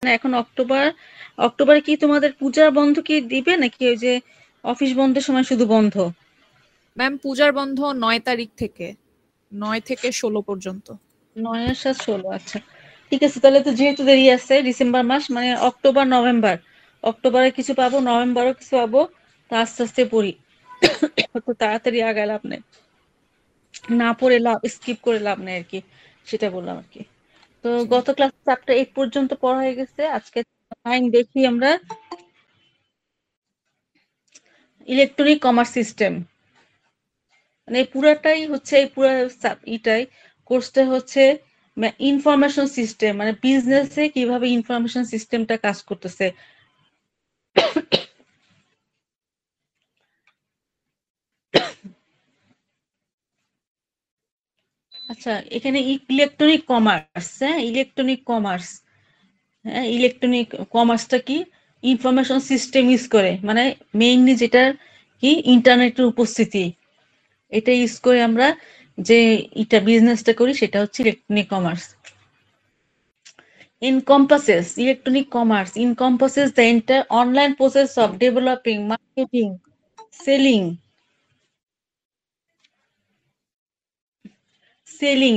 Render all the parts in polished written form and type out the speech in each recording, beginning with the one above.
এখন অক্টোবরে কি তোমাদের পূজার বন্ধ কি দিবে নাকি ওই যে অফিস বন্ধের সময় শুধু বন্ধ? ম্যাম পূজার বন্ধ 9 তারিখ থেকে, 9 থেকে 16 পর্যন্ত। 9 এর সাথে 16, আচ্ছা ঠিক আছে। তাহলে তো যেহেতু দেরি আছে, ডিসেম্বর মাস মানে অক্টোবর নভেম্বর, অক্টোবরে কিছু পাবো, নভেম্বরও কিছু পাবো, তা আস্তে আস্তে পড়ি। তো তাড়াতাড়ি আগায় লাভ নেই, না পড়ে লাভ, স্কিপ করে লাভ নেই আর কি, সেটা বললাম আর কি। তো গত ক্লাস চ্যাপ্টার 8 পর্যন্ত পড়া হয়ে গেছে, আজকে 9 দেখি আমরা। ইলেকট্রনিক কমার্স সিস্টেম, মানে পুরাটাই হচ্ছে এই পুরো ইটাই কোর্সটা হচ্ছে ইনফরমেশন সিস্টেম, মানে বিজনেসে কিভাবে ইনফরমেশন সিস্টেমটা কাজ করতেছে। আচ্ছা, এখানে ইলেকট্রনিক কমার্স, হ্যাঁ ইলেকট্রনিক কমার্স, হ্যাঁ ইলেকট্রনিক কমার্সটা কি, ইনফরমেশন সিস্টেম ইউজ করে, মানে মেইনলি যেটা কি ইন্টারনেটের উপস্থিতি, এটা ইউজ করে আমরা যে এটা বিজনেসটা করি সেটা হচ্ছে electronic commerce. Electronic commerce encompasses the entire online process of developing, marketing, selling,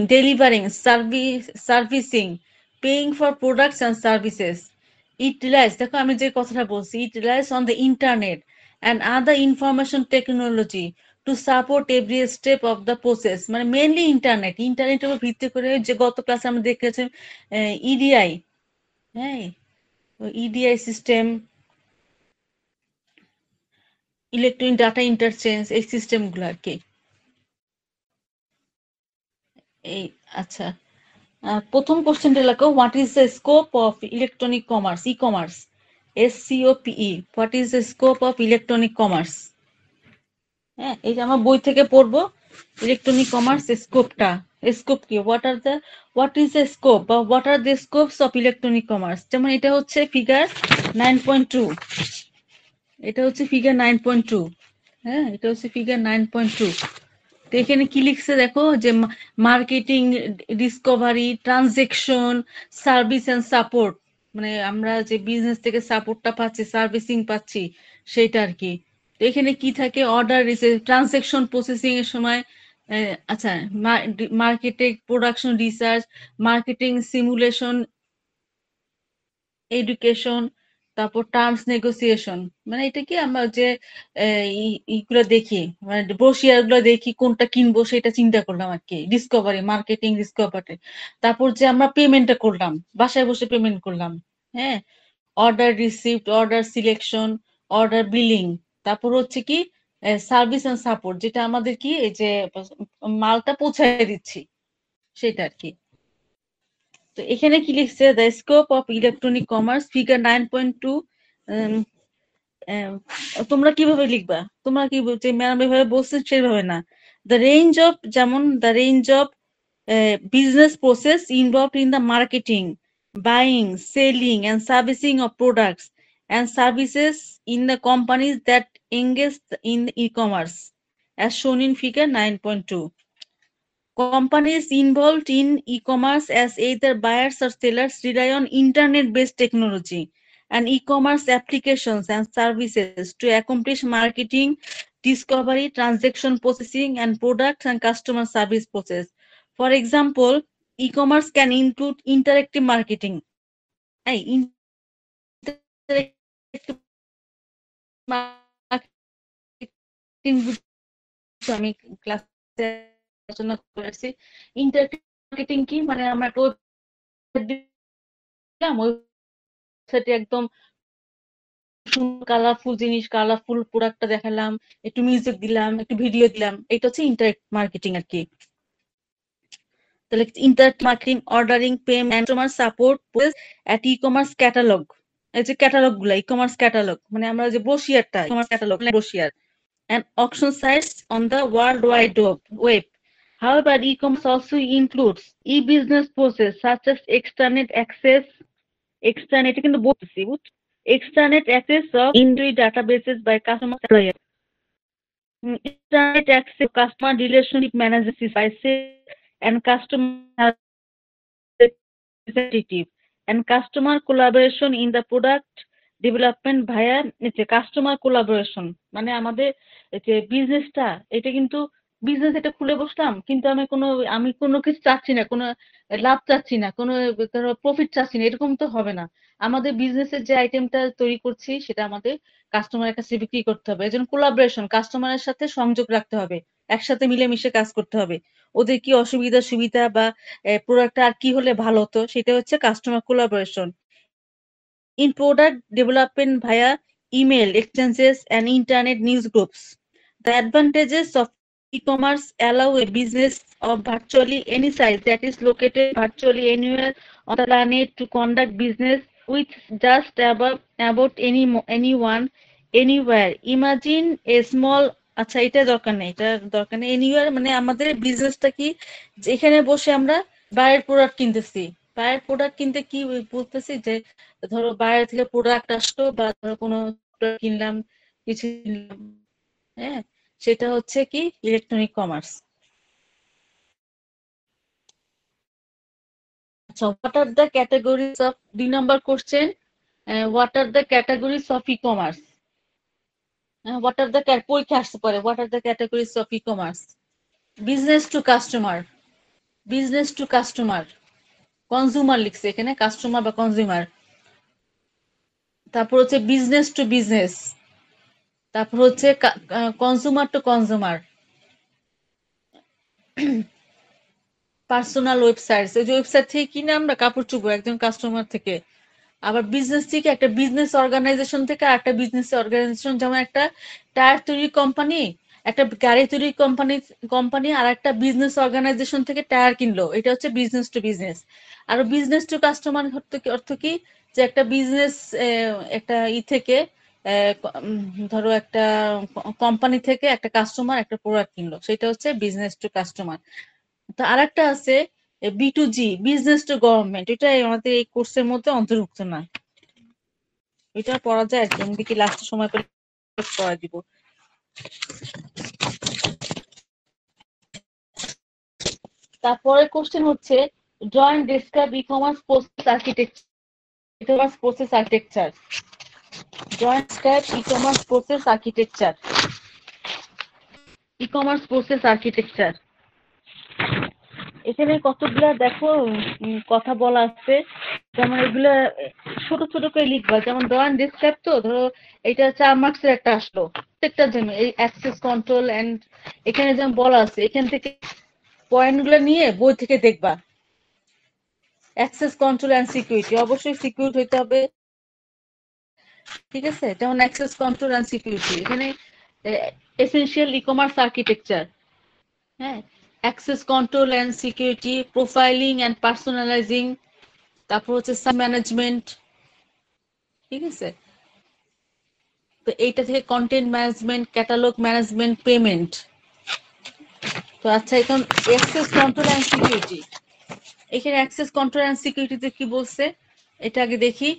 delivering, servicing, paying for products and services. It relies, দেখো আমি যে কথাটা বলছি, it relies on the internet and other information technology to support every step of the process. মানে mainly ইন্টারনেটের উপর ভিত্তি করে, যে গত ক্লাসে আমরা দেখেছি ইডিআই, হ্যাঁ EDI system, electronic data interchange, এই সিস্টেমগুলো আর কি। এই আচ্ছা, প্রথম কোশ্চেনটা লেখো, what is the scope of electronic commerce, e commerce, SCOPE, what is the scope of electronic commerce. হ্যাঁ এই যে আমরা বই থেকে পড়বো ইলেকট্রনিক কমার্স স্কোপটা, স্কোপ কি, হোয়াট ইজ দ্য স্কোপ বা what are the scopes of electronic commerce. যেমন এটা হচ্ছে ফিগার 9.2, এটা হচ্ছে ফিগার 9.2, হ্যাঁ এটা হচ্ছে ফিগার 9.2। তো এখানে কি লিখছে দেখো, যে marketing, discovery, transaction, service and support, মানে আমরা যে বিজনেস থেকে সাপোর্টটা পাচ্ছি, সার্ভিসিং পাচ্ছি, সেটা আর কি। তো এখানে কি থাকে, অর্ডার রিসিভ, ট্রানজেকশন প্রসেসিং এর সময় আচ্ছা, marketing, production research, marketing simulation, education, তারপর টার্মস নেগোসিয়েশন, মানে এটা কি আমরা যে ইগুলো দেখি, মানে ব্রোশিয়ার গুলো দেখি, কোনটা কিনবো সেটা চিন্তা করলাম আর কি, ডিসকভারি, মার্কেটিং ডিসকভারি। তারপর যে আমরা পেমেন্টটা করলাম, বাসায় বসে পেমেন্ট করলাম, হ্যাঁ order receipt, order selection, order billing. তারপর হচ্ছে কি সার্ভিস এন্ড সাপোর্ট, যেটা আমাদের কি এই যে মালটা পৌঁছায় দিচ্ছি সেটা আর কি। তো এখানে কি লিখছে, the scope of electronic commerce, figure 9.2। তোমরা কিভাবে লিখবা, তোমরা কি যে ম্যাডাম এভাবে বলছেন সেভাবে না। দ্য রেঞ্জ অফ, যেমন the range of business process involved in the marketing, buying, selling, and servicing of products and services in the companies that engage in e-commerce, as shown in figure 9.2. Companies involved in e-commerce as either buyers or sellers rely on internet-based technology and e-commerce applications and services to accomplish marketing, discovery, transaction processing, and product and customer service process. For example, e-commerce can include interactive marketing. Hey, interactive marketing আমি ক্লাসে আলোচনা করেছি। Interactive marketing কি, মানে আমরা একটা website দিলাম, ওয়েবসাইটে একদম কালারফুল জিনিস, কালারফুল প্রোডাক্টটা দেখালাম, একটু মিউজিক দিলাম, একটু ভিডিও দিলাম, এটা হচ্ছে ইন্টারেক্ট মার্কেটিং আর কি। তাহলে interact marketing, ordering, payment, customer support at e-commerce catalogue, এই যে ক্যাটালগ গুলা, ই-কমার্স ক্যাটালগ মানে আমরা যে ব্রোশিয়ারটা, e-commerce catalogue brochure, and auction sites on the World Wide Web. However, e-commerce also includes e-business process such as extranet কিন্তু বলতেছি, extranet access of inventory databases by customer supplier. Extranet access of customer relationship management by sales and customer representative, and customer collaboration in the product development via customer collaboration, মানে আমাদের যে বিজনেসটা, এটা কিন্তু business এটা খুলে বসলাম, কিন্তু আমি কোনো কিছু চাচ্ছি না, কোনো লাভ চাচ্ছি না, কোনো প্রফিট চাচ্ছি না, এরকম তো হবে না। আমাদের বিজনেসের যে আইটেমটা তৈরি করছি সেটা আমাদের কাস্টমারের কাছে বিক্রি করতে হবে। এজন্য কোলাবোরেশন, কাস্টমারের সাথে সংযোগ রাখতে হবে, একসাথে মিলেমিশে কাজ করতে হবে। ওদের কি অসুবিধা সুবিধা বা প্রোডাক্টটা আর কি হলে ভালো হতো, সেটা হচ্ছে customer collaboration. In product development via email exchanges and internet news groups. The advantages of e-commerce allow a business of virtually any size that is located virtually anywhere on the planet to conduct business with just about anyone anywhere. Imagine a small, আচ্ছা এটা দরকার নেই, এটা দরকার নেই। Anywhere মানে আমাদের বিজনেসটা কি, যেখানে বসে আমরা বাইরের প্রোডাক্ট কিনতেছি, বাইরের প্রোডাক্ট কিনতে কি বলতেছি, যে ধরো বাইরে থেকে প্রোডাক্ট আসলো বা ধরো কোনো কিনলাম, কিছু কিনলাম, হ্যাঁ, সেটা হচ্ছে কি ইলেকট্রনিক কমার্স। আচ্ছা, what are the categories of, 2 number question, what are the categories of e commerce, what are the, পরীক্ষা আসতে পারে, what are the categories of e commerce? Business to customer, business to customer, consumer লিখছে এখানে, customer বা consumer. তারপর হচ্ছে business to business, তারপর হচ্ছে consumer two consumer, personal website, এই যে ওয়েবসাইট থেকে কিনে আমরা কাপড় চোপড় একজন কাস্টমার থেকে। আবার বিজনেস থেকে একটা বিজনেস অর্গানাইজেশন থেকে একটা বিজনেস অর্গানাইজেশন, যেমন একটা টায়ার তৈরি কোম্পানি, একটা গাড়ি তৈরি কোম্পানি আর একটা বিজনেস অর্গানাইজেশন থেকে টায়ার কিনলো, এটা হচ্ছে বিজনেস টু বিজনেস। আর বিজনেস টু কাস্টমার অর্থ কি, যে একটা বিজনেস একটা থেকে ধরো একটা কোম্পানি থেকে একটা কাস্টমার একটা প্রোডাক্ট কিনলো, সেটা হচ্ছে বিজনেস টু কাস্টমার। তো আরেকটা আছে B2G, বিজনেস টু গভর্নমেন্ট, এটা আমাদের এই কোর্সের মধ্যে অন্তর্ভুক্ত না, এটা পড়া যায় আর কি, আমি দেখি লাস্ট সময় পেলে পড়া দিব। তারপরে কোশ্চেন হচ্ছে joint describe e-commerce process architecture, e-commerce process architecture, joint describe e-commerce process architecture, e-commerce process architecture. এখানে কতগুলা দেখো কথা বলা আছে, যেমন এগুলা ছোট ছোট করে লিখবা, যেমন জয়েন্ট ডেসক্রাইব, তো ধরো এটা 4 মার্কসের একটা আসলো, প্রত্যেকটার জন্য এই অ্যাক্সেস কন্ট্রোল এন্ড, এখানে যেমন বলা আছে, এখান থেকে পয়েন্টগুলো নিয়ে বই থেকে দেখবা। অ্যাক্সেস কন্ট্রোল এন্ড সিকিউরিটি, অবশ্যই সিকিউর হইতে হবে, ঠিক আছে, যেমন অ্যাক্সেস কন্ট্রোল এন্ড সিকিউরিটি, এখানে এসেনশিয়াল ই-কমার্স আর্কিটেকচার, হ্যাঁ, access control and security, profiling and personalising, তারপর হচ্ছে সাব ম্যানেজমেন্ট, ঠিক আছে। তো এইটা থেকে content management, catalogue management, payment. তো আচ্ছা, এখন অ্যাক্সেস কন্ট্রোল এন্ড সিকিউরিটি, এখানে অ্যাক্সেস কন্ট্রোল এন্ড সিকিউরিটিতে কি বলছে, এটা আগে দেখি।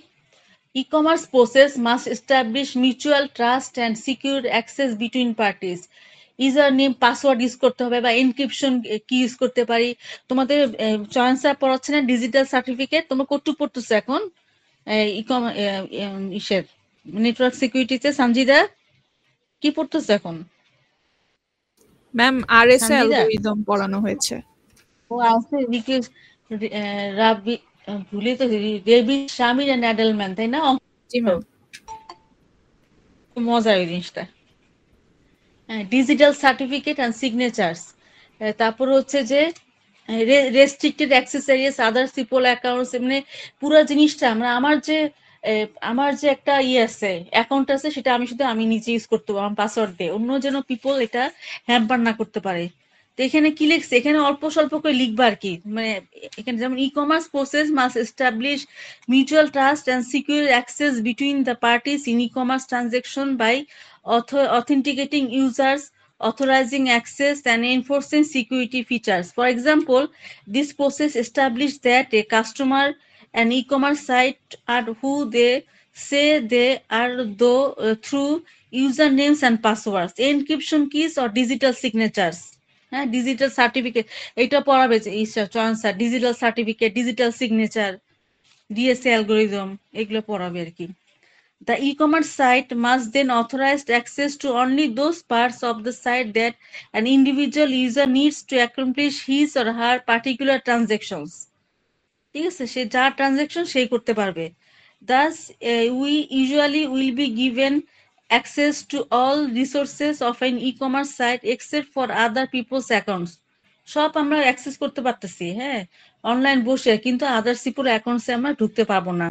E-commerce process must establish mutual trust and secure access between parties. User name password use করতে হবে, বা এনক্রিপশন কি ইউজ করতে পারি। তোমাদের চয়ন স্যার পড়াচ্ছে না ডিজিটাল সার্টিফিকেট, তোমরা কতটুকু পড়তেছো এখন ইসের নেটওয়ার্ক সিকিউরিটিতে? সঞ্জিদা কি পড়তেছো এখন? ম্যাম আরএসএ সঞ্জিদা, অ্যালগরিদম পড়ানো হয়েছে। ও আছে রাবি, ভুলে তো, রেবি শামির এন্ড অ্যাডেলম্যান, তাই না? জি ম্যাম। মজার এই জিনিসটা। ডিজিটাল সার্টিফিকেট অ্যান্ড সিগনেচার্স, তারপর হচ্ছে যে রেস্ট্রিক্টেড অ্যাক্সেসরিজ আদার সিপল অ্যাকাউন্টস, মানে পুরো জিনিসটা আমার যে একটা আছে, অ্যাকাউন্ট আছে, সেটা আমি শুধু আমি নিজে ইউজ করতে পারবো, আমার পাসওয়ার্ড দিয়ে, অন্য যেন পিপল এটা হ্যাম্পার না করতে পারে। তো এখানে কি লিখছে, এখানে অল্প স্বল্প করে লিখবা আর কি, মানে এখানে যেমন e-commerce process must establish mutual trust and secure access between the parties in e-commerce transaction by authenticating users, authorizing access, and enforcing security features. For example, this process establishes that a customer and e-commerce site are who they say they are, though through usernames and passwords, encryption keys, or digital signatures. হ্যাঁ, digital certificate, এটা পড়াবে যে চয়ন sir, digital certificate, digital signature, DSA algorithm এগুলো পড়াবে আর কি। The e-commerce site must then authorize access to only those parts of the site that an individual user needs to accomplish his or her particular transactions. ঠিক আছে, সে যা transaction সেই করতে পারবে। Thus, we usually will be given access to all resources of an e-commerce site except for other people's accounts. সব আমরা access করতে পারতেছি, হ্যাঁ, অনলাইন বসে, কিন্তু আদার্স পিপল অ্যাকাউন্টসে আমরা ঢুকতে পারবো না।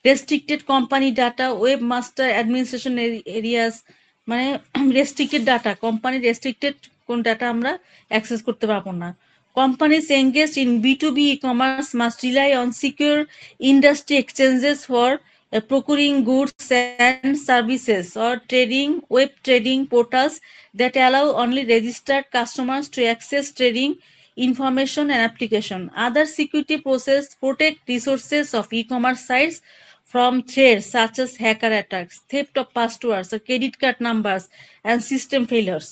Restricted company data, web master administration areas, মানে রেস্ট্রিক্টেড ডাটা, কোম্পানির রেস্ট্রিক্টেড কোন ডাটা আমরা অ্যাক্সেস করতে পারবো না। Companies engaged in B2B e-commerce must rely on secure industry exchanges for procuring goods and services, or trading web trading portals that allow only registered customers to access trading information and application. Other security processes protect resources of e-commerce sites from threats such as hacker attacks, theft of passwords or credit card numbers, and system failures.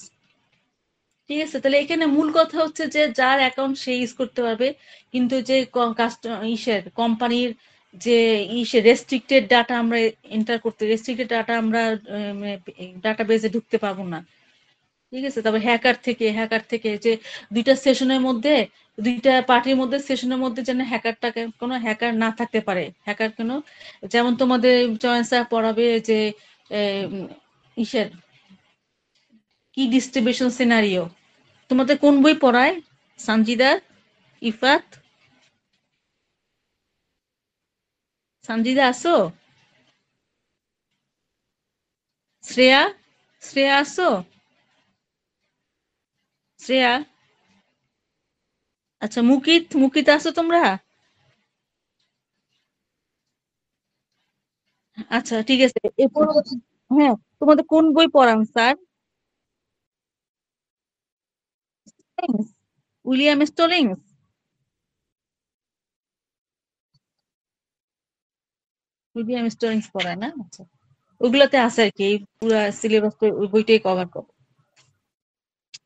ঠিক আছে, তাহলে এখানে মূল কথা হচ্ছে যে যার account সে use করতে পারবে, কিন্তু যে কোম্পানির যে রেস্ট্রিক্টেড ডাটা আমরা এন্টার করতে, রেস্ট্রিক্টেড ডাটা আমরা ডাটা বেজে ঢুকতে পারবো না। ঠিক আছে, তারপর হ্যাকার থেকে যে দুইটা সেশনের মধ্যে, দুইটা পার্টির মধ্যে সেশনের মধ্যে যেন হ্যাকারটাকে কোনো হ্যাকার না থাকতে পারে। হ্যাকার কেন, যেমন তোমাদের চয়ন স্যার পড়াবে যে ইসের কি ডিস্ট্রিবিউশন সিনারিও, তোমাদের কোন বই পড়ায়? সানজিদা, ইফাত, সানজিদা আসো? শ্রেয়া, শ্রেয়া আসো? শ্রেয়া, আচ্ছা, মুকিত আসো তোমরা? আচ্ছা ঠিক আছে, এরপর হ্যাঁ, তোমাদের কোন বই পড়ান স্যার? উইলিয়াম স্টোলিংস? উইলিয়াম স্টোলিংস পড়ায় না? আচ্ছা, ওগুলোতে আছে আর কি, এই পুরো সিলেবাস ওই বইটাই কভার করে।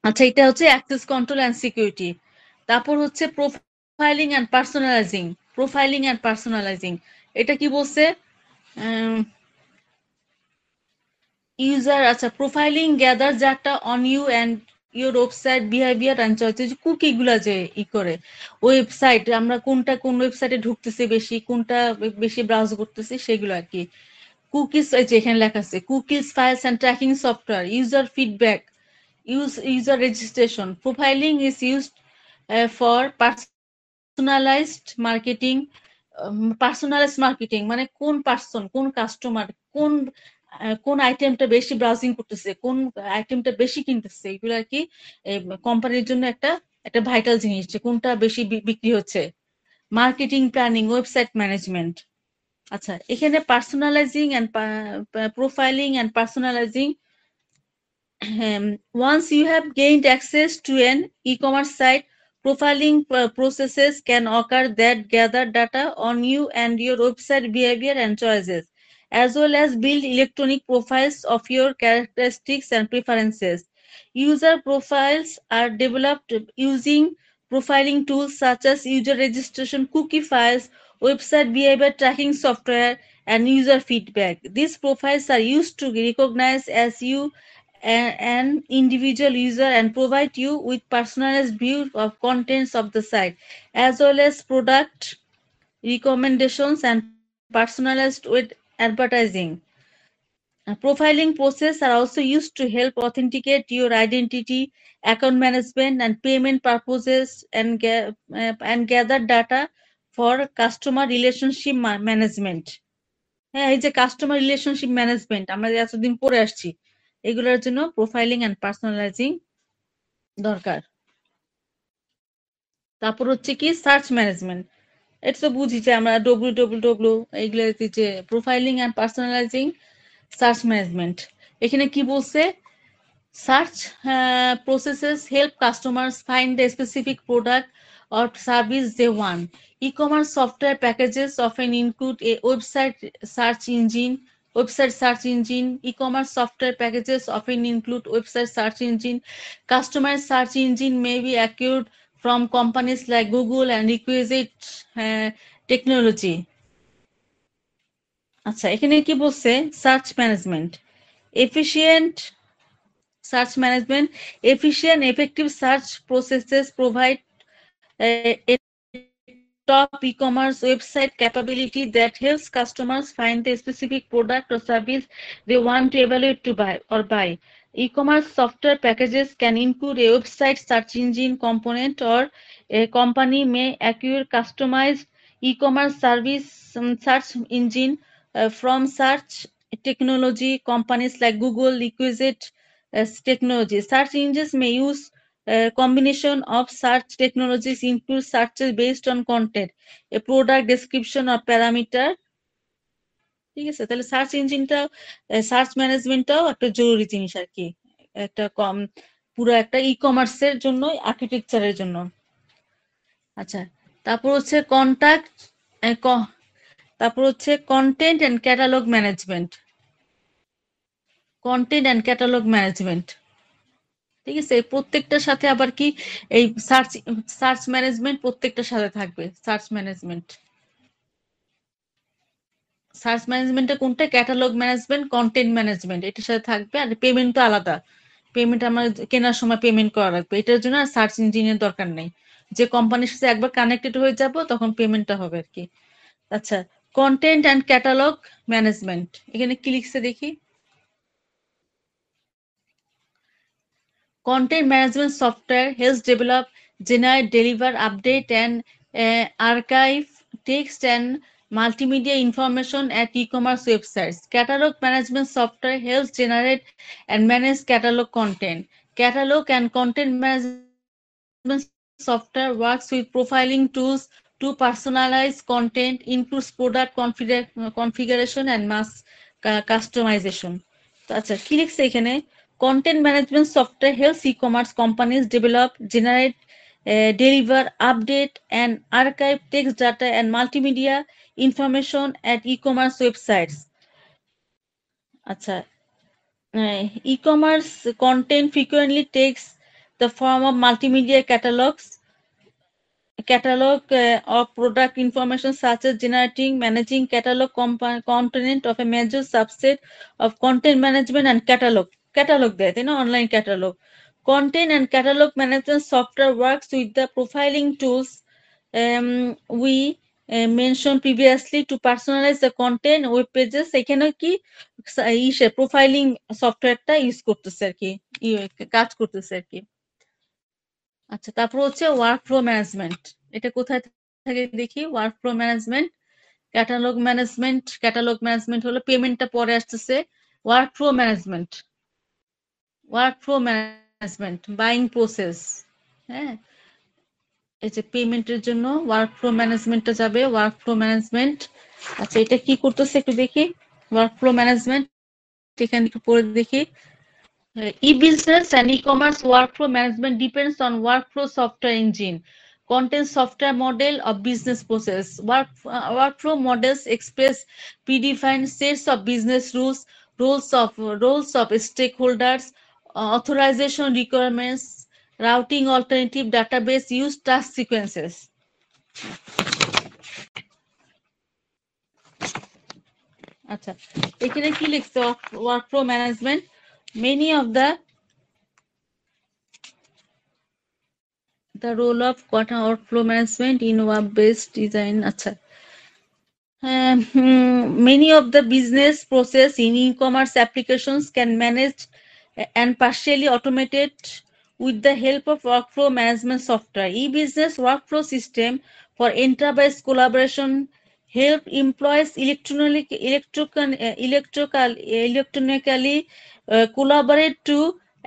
আচ্ছা, এটা হচ্ছে অ্যাক্সেস কন্ট্রোল অ্যান্ড সিকিউরিটি। তারপর হচ্ছে profiling and personalising. Profiling and personalising, এটা কি বলছে? ইউজার, আচ্ছা, profiling gather data on you and your website behaviour and choice, cookie গুলা যে করে ওয়েবসাইট, আমরা কোন ওয়েবসাইটে ঢুকতেছি বেশি, কোনটা বেশি ব্রাউজ করতেছি, সেগুলো আর কি। কুকিজ, এই যে এখানে লেখা আছে, cookies files and tracking software, user feedback, user registration. Profiling is used for personalized marketing, মানে কোন পার্সন, কোন কাস্টমার, কোন আইটেমটা বেশি ব্রাউজিং করতেছে, কোন আইটেমটা বেশি কিনতেছে, এগুলো আর কি কোম্পানির জন্য একটা একটা ভাইটাল জিনিস, যে কোনটা বেশি বিক্রি হচ্ছে। Marketing planning, website management. আচ্ছা, এখানে personalizing and profiling and personalizing, once you have gained access to an e-commerce site, profiling processes can occur that gather data on you and your website behavior and choices, as well as build electronic profiles of your characteristics and preferences. User profiles are developed using profiling tools such as user registration, cookie files, website behavior tracking software, and user feedback. These profiles are used to recognize as you an individual user and provide you with personalized view of contents of the site, as well as product recommendations and personalized with advertising. Profiling processes are also used to help authenticate your identity, account management, and payment purposes, and gather data for customer relationship management. হ্যাঁ, এই যে customer relationship management আমরা যে এতদিন পড়ে আসছি, এগুলোর জন্য প্রোফাইলিং এন্ড পার্সোনালাইজিং দরকার। তারপর হচ্ছে কি সার্চ ম্যানেজমেন্ট, এটা তো বুঝি যে আমরা ডব্লিউ এইগুলো যে প্রোফাইলিং এন্ড পার্সোনালাইজিং সার্চ ম্যানেজমেন্ট। এখানে কি বলছে? Search processes help customers find the specific product or service they want. E-commerce software packages often include a website search engine. E-commerce software packages often include website search engine. Customer search engine may be acquired from companies like Google and requisite technology. আচ্ছা, এখানে কি বলছে? Search management, efficient search management, efficient, effective search processes provide a top e-commerce website capability that helps customers find the specific product or service they want to evaluate to buy or buy. E-commerce software packages can include a website search engine component, or a company may acquire customized e-commerce service search engine from search technology companies like Google, Requisite technology. Search engines may use a combination of search technologies, include searches based on content, a product description or parameter. ঠিক আছে, তাহলে search ইঞ্জিনটা, search ম্যানেজমেন্টটাও একটা জরুরি জিনিস আর কি, একটা পুরো একটা ই কমার্সের জন্য, আর্কিটেকচারের জন্য। আচ্ছা, তারপর হচ্ছে তারপর হচ্ছে content and catalogue management, content and catalogue management. ঠিক আছে, প্রত্যেকটার সাথে আবার কি এই সার্চ সার্চ ম্যানেজমেন্ট প্রত্যেকটার সাথে থাকবে। সার্চ ম্যানেজমেন্টে কোনটা? ক্যাটালগ ম্যানেজমেন্ট, কন্টেন্ট ম্যানেজমেন্ট, এটার সাথে থাকবে। আর পেমেন্ট তো আলাদা, পেমেন্ট আমার কেনার সময় পেমেন্ট করা লাগবে, এটার জন্য আর সার্চ ইঞ্জিনের দরকার নেই। যে কোম্পানির সাথে একবার কানেক্টেড হয়ে যাব তখন পেমেন্টটা হবে আর কি। আচ্ছা, কন্টেন্ট অ্যান্ড ক্যাটালগ ম্যানেজমেন্ট, এখানে কি লিখছে দেখি? Content management software helps develop, generate, deliver, update, and archive text and multimedia information at e-commerce websites. Catalog management software helps generate and manage catalog content. Catalog and content management software works with profiling tools to personalize content, includes product configuration and mass customization. আচ্ছা, কি লিখছে এখানে? Content management software helps e-commerce companies develop, generate, deliver, update, and archive text data and multimedia information at e-commerce websites. আচ্ছা, e-commerce content frequently takes the form of multimedia catalog of product information, such as generating, managing catalog component of a major subset of content management and catalog দেয়, তাই না? Online catalog, content and catalog management software works with the profiling tools we mentioned previously to personalize the content web pages. এখানে কি profiling সফটওয়্যারটা use করতেছে আর কি, কাজ করতেছে আর কি। আচ্ছা, তারপর হচ্ছে ওয়ার্ক ফ্লো ম্যানেজমেন্ট, এটা কোথায় থাকে দেখি? Work flow management, catalogue management হলো পেমেন্টটা পরে আসতেছে। Work flow management, buying process, হ্যাঁ, এই যে পেমেন্টের জন্য ওয়ার্ক ফ্লো ম্যানেজমেন্টটা যাবে, ওয়ার্ক ফ্লো ম্যানেজমেন্ট। আচ্ছা, এটা কি করতেছে একটু দেখি, ওয়ার্ক ফ্লো ম্যানেজমেন্ট, এখানে একটু পড়ে দেখি। E-business and e-commerce workflow management depends on workflow software engine, content software model of business process. Workflow models express predefined sets of business rules, roles of stakeholders, authorization requirements, routing alternative database use, task sequences. আচ্ছা, এখানে কি লিখছে? Workflow management, many of the role of workflow management in web-based design. আচ্ছা, many of the business process in e-commerce applications can manage and partially automated with the help of workflow management software. E-business workflow system for enterprise collaboration help employees electronically collaborate to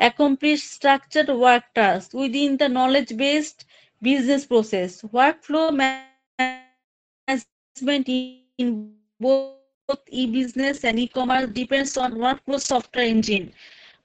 accomplish structured work tasks within the knowledge-based business process. Workflow management in both e-business and e-commerce depends on workflow software engine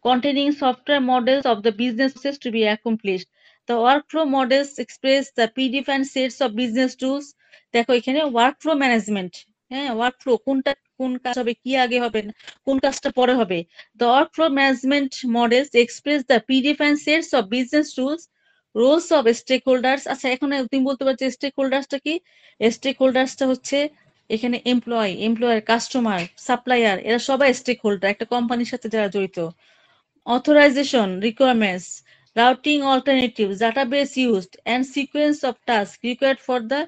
containing software models of the business process to be accomplished. The workflow models express the predefined sets of business tools. দেখো এখানে workflow management, হ্যাঁ, workflow কোনটা, কোন কাজ হবে, কি আগে হবে, কোন কাজটা পরে হবে। The workflow management models express the predefined sets of business tools, roles of stakeholders. আচ্ছা, এখন তুমি বলতে পারছো স্টেক হোল্ডার্সটা কি? স্টেক হোল্ডার্সটা হচ্ছে এখানে এমপ্লয়ার, কাস্টমার, সাপ্লায়ার এরা সবাই স্টেক হোল্ডার একটা কোম্পানির সাথে যারা জড়িত। Authorization requirements, routing alternatives, database used, and sequence of tasks required for the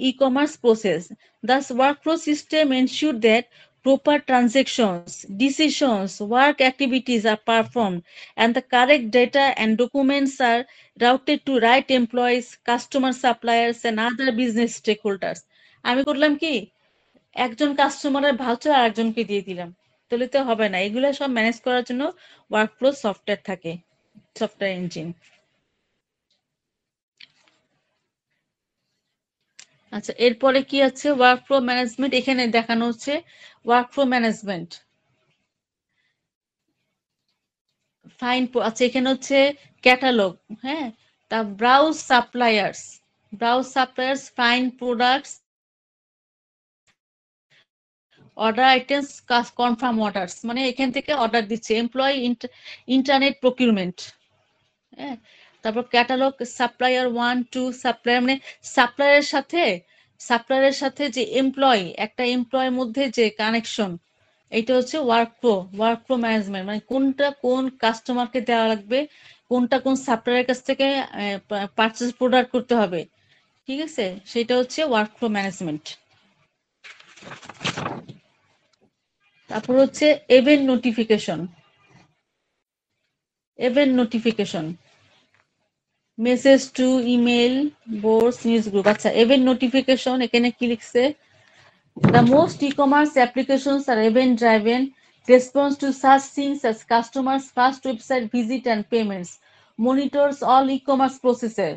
e-commerce process. Thus, workflow system ensure that proper transactions, decisions, work activities are performed, and the correct data and documents are routed to right employees, customer suppliers, and other business stakeholders. আমি করলাম কি একজন কাস্টমারের voucher আরেকজনকে দিয়ে দিলাম, তাহলে তো হবে না। এগুলো সব ম্যানেজ করার জন্য ওয়ার্কফ্লো সফটওয়্যার থাকে, সফটওয়্যার ইঞ্জিন। আচ্ছা, এরপরে কি আছে ওয়ার্কফ্লো ম্যানেজমেন্ট, এখানে দেখানো হচ্ছে ওয়ার্কফ্লো ম্যানেজমেন্ট ফাইন। আচ্ছা, এখানে হচ্ছে ক্যাটালগ, হ্যাঁ, তা browse suppliers fine products, order items, confirm orders, মানে এখান থেকে অর্ডার দিচ্ছে। এমপ্লয়ি ইন্টারনেট প্রকিউরমেন্ট, হ্যাঁ, তারপর ক্যাটালগ, সাপ্লায়ার 1 2, সাপ্লায়ার মানে সাপ্লায়ারের সাথে যে একটা এমপ্লয়ের মধ্যে যে কানেকশন, এটা হচ্ছে ওয়ার্কফ্লো ম্যানেজমেন্ট, মানে কোনটা কোন কাস্টমারকে দেওয়া লাগবে, কোনটা কোন সাপ্লায়ারের কাছ থেকে পারচেজ প্রোডাক্ট করতে হবে, ঠিক আছে, সেটা হচ্ছে ওয়ার্কফ্লো ম্যানেজমেন্ট। তারপর হচ্ছে এভেন্ট notification, message to email, boards, news group. আচ্ছা, ইভেন্ট নোটিফিকেশন এখানে কি লিখছে? The most e-commerce applications are event-driven, response to such things as customers' first website visit and payments, monitors all e-commerce processes,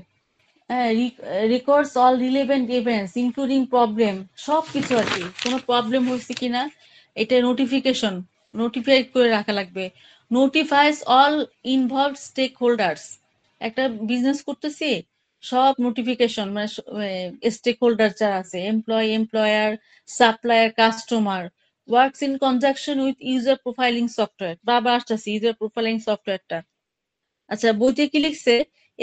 records all relevant events, including problem, সবকিছু আর কি, কোনো problem হয়েছে কিনা এটা নোটিফাই করে রাখা লাগবে। নোটিফাইস অল ইনভলভড স্টেক হোল্ডার্স, একটা বিজনেস করতেছি, সব নোটিফিকেশন মানে স্টেক হোল্ডার যারা আছে, employer, supplier, customer, works in conjunction with user profiling software. বাবা আসতেছে ইউজার প্রোফাইলিং সফটওয়্যারটা। আচ্ছা, বইতে কি লিখছে?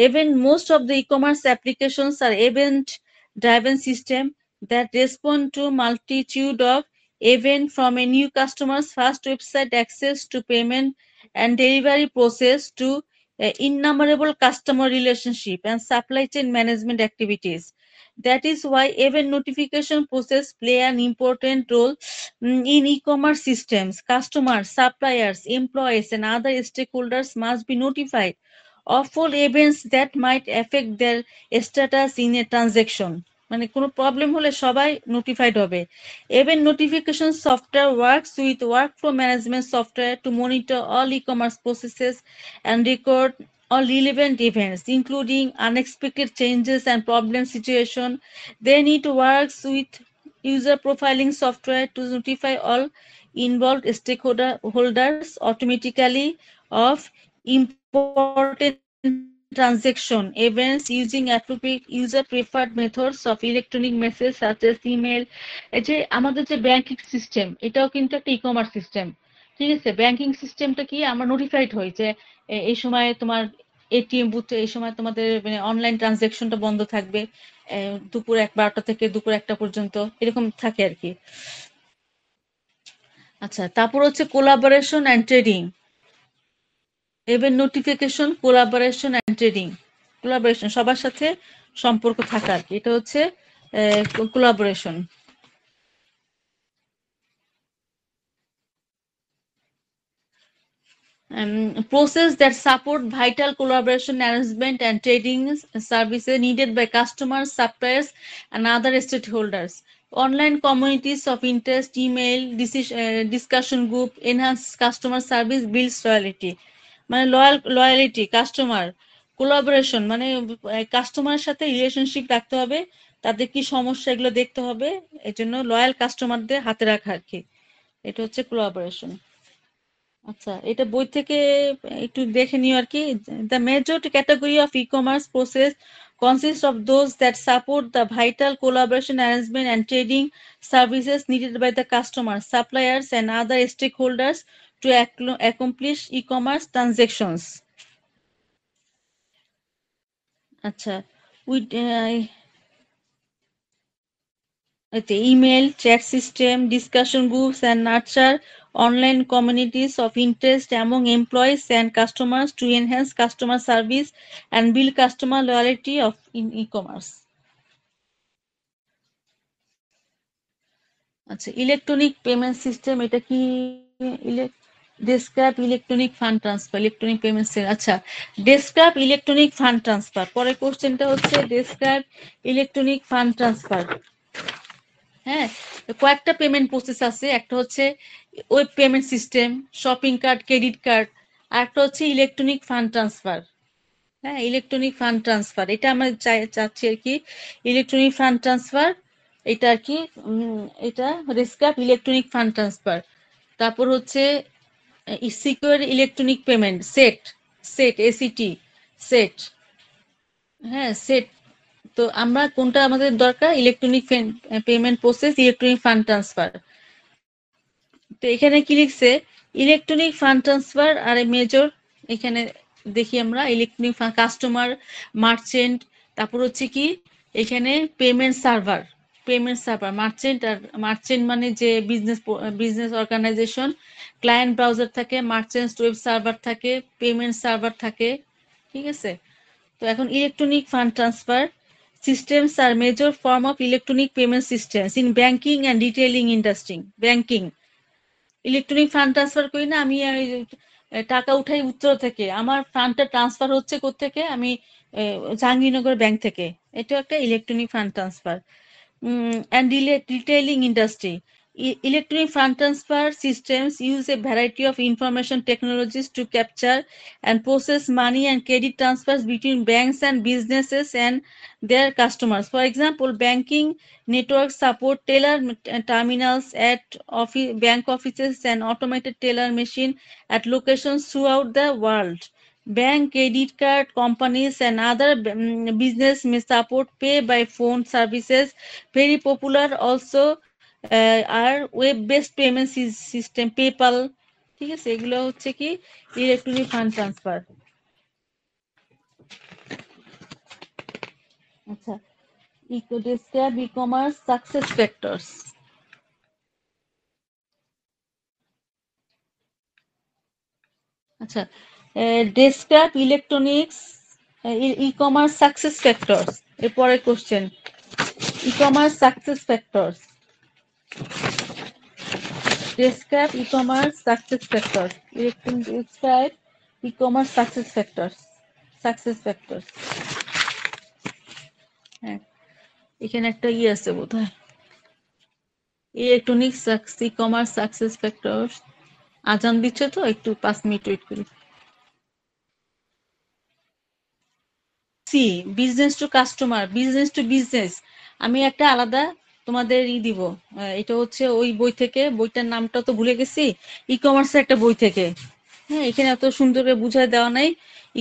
Even most of the e-commerce applications are event-driven system that respond to multitude of events from a new customer's first website access to payment and delivery process to innumerable customer relationship and supply chain management activities. That is why event notification process play an important role in e-commerce systems. Customers, suppliers, employees, and other stakeholders must be notified of all events that might affect their status in a transaction. মানে কোনো problem হলে সবাই notified হবে। Event notification software works with workflow management software to monitor all e-commerce processes and record all relevant events, including unexpected changes and problem situation. Then it works with user profiling software to notify all involved stakeholders automatically of important transaction events using appropriate user preferred methods of electronic message such as email। এই যে আমাদের যে banking system, এটাও কিন্তু একটা e-commerce system, ঠিক আছে। Banking সিস্টেমটা কি আমরা নোটিফাইড হই যে এই সময় তোমার এটিএম বুথে এই সময় তোমাদের মানে অনলাইন ট্রানজাকশনটা বন্ধ থাকবে, দুপুর 12টা থেকে দুপুর 1টা পর্যন্ত, এরকম থাকে আর কি। আচ্ছা, তারপর হচ্ছে collaboration and trading. Event notification, collaboration and trading. Collaboration সবার সাথে সম্পর্ক থাকা আর কি, এটা হচ্ছে collaboration. Process that support vital collaboration arrangement and trading services needed by customers, suppliers, and other stakeholders. Online communities of interest, email, discussion group, enhance customer service, builds loyalty. মানে loyalty, customer collaboration মানে কাস্টমারের সাথে relationship রাখতে হবে, তাদের কি সমস্যা এগুলো দেখতে হবে, এই জন্য লয়াল কাস্টমারদের হাতে রাখা আর কি, এটা হচ্ছে কোলাবোরেশন। আচ্ছা, এটা বই থেকে একটু দেখে নিও আর কি। The major category of e-commerce process consists of those that support the vital collaboration arrangement and trading services needed by the customers, suppliers, and other stakeholders to accomplish e-commerce transactions. আচ্ছা, we email, chat system, discussion groups, and nurture online communities of interest among employees and customers to enhance customer service and build customer loyalty of in e-commerce. আচ্ছা, electronic payment system এটা কি? ডেস্কক্রাফট electronic fund transfer, electronic payment. আচ্ছা, ডেস্কক্রাফট electronic fund transfer. পরের কোশ্চেনটা হচ্ছে ডেস্কক্রাফট electronic fund transfer. হ্যাঁ, কয়েকটা পেমেন্ট প্রসেস আছে। একটা হচ্ছে web payment system, shopping cart, credit card. আর একটা হচ্ছে ইলেকট্রনিক ফান্ড ট্রান্সফার। হ্যাঁ, ইলেকট্রনিক ফান্ড ট্রান্সফার এটা আমরা চাচ্ছি আর কি। ইলেকট্রনিক ফান্ড ট্রান্সফার এটা আর কি, এটা ডেস্কক্রাফট ইলেকট্রনিক ফান্ড ট্রান্সফার। তারপর হচ্ছে secure electronic payment, SET, SET, SET. হ্যাঁ, সেট। তো আমরা কোনটা আমাদের দরকার? Electronic payment process, electronic fund transfer. তো এখানে কি লিখছে? ইলেকট্রনিক ফান্ড ট্রান্সফার আর মেজর। এখানে দেখি আমরা ইলেকট্রনিক কাস্টমার, মার্চেন্ট, তারপর হচ্ছে কি এখানে পেমেন্ট সার্ভার, মার্চেন্ট। আর মার্চেন্ট মানে যে বিজনেস অর্গানাইজেশন, ক্লায়েন্ট ব্রাউজার থাকে, মার্চেন্ট ওয়েব সার্ভার থাকে, পেমেন্ট সার্ভার থাকে। ঠিক আছে? তো এখন electronic fund transfer systems are major form of electronic payment systems in banking and retailing industry. Banking, electronic fund transfer করি না আমি, টাকা উঠাই উত্তর থেকে, আমার ফান্ডটা ট্রান্সফার হচ্ছে কোত্থেকে? আমি জাহাঙ্গীরনগর ব্যাংক থেকে। এটা একটা electronic fund transfer. And retailing industry. Electronic fund transfer systems use a variety of information technologies to capture and process money and credit transfers between banks and businesses and their customers. For example, banking networks support teller terminals at bank offices and automated teller machine at locations throughout the world. Bank, credit card companies and other business may support pay by phone services. Very popular also are web-based payment system, PayPal। ঠিক আছে, এগুলো হচ্ছে কি electronic fund transfer. আচ্ছা, describe e-commerce success factors। আচ্ছা, describe electronics e-commerce success factors। এরপরে question, e-commerce success factors। Describe e-commerce success factors। Describe e-commerce success factors। Success factors। হ্যাঁ, এখানে একটা আছে বোধহয়, ইলেকট্রনিক ই-কমার্স সাকসেস ফ্যাক্টরস। আজান দিচ্ছে তো, একটু 5 মিনিট ওয়েট করি। See, business to customer, business to business. আমি একটা আলাদা তোমাদের দিব। এটা হচ্ছে ওই বই থেকে, বইটার নামটা তো ভুলে গেছি, ই কমার্সের একটা বই থেকে। হ্যাঁ, এখানে এত সুন্দর করে বুঝায় দেওয়া নাই।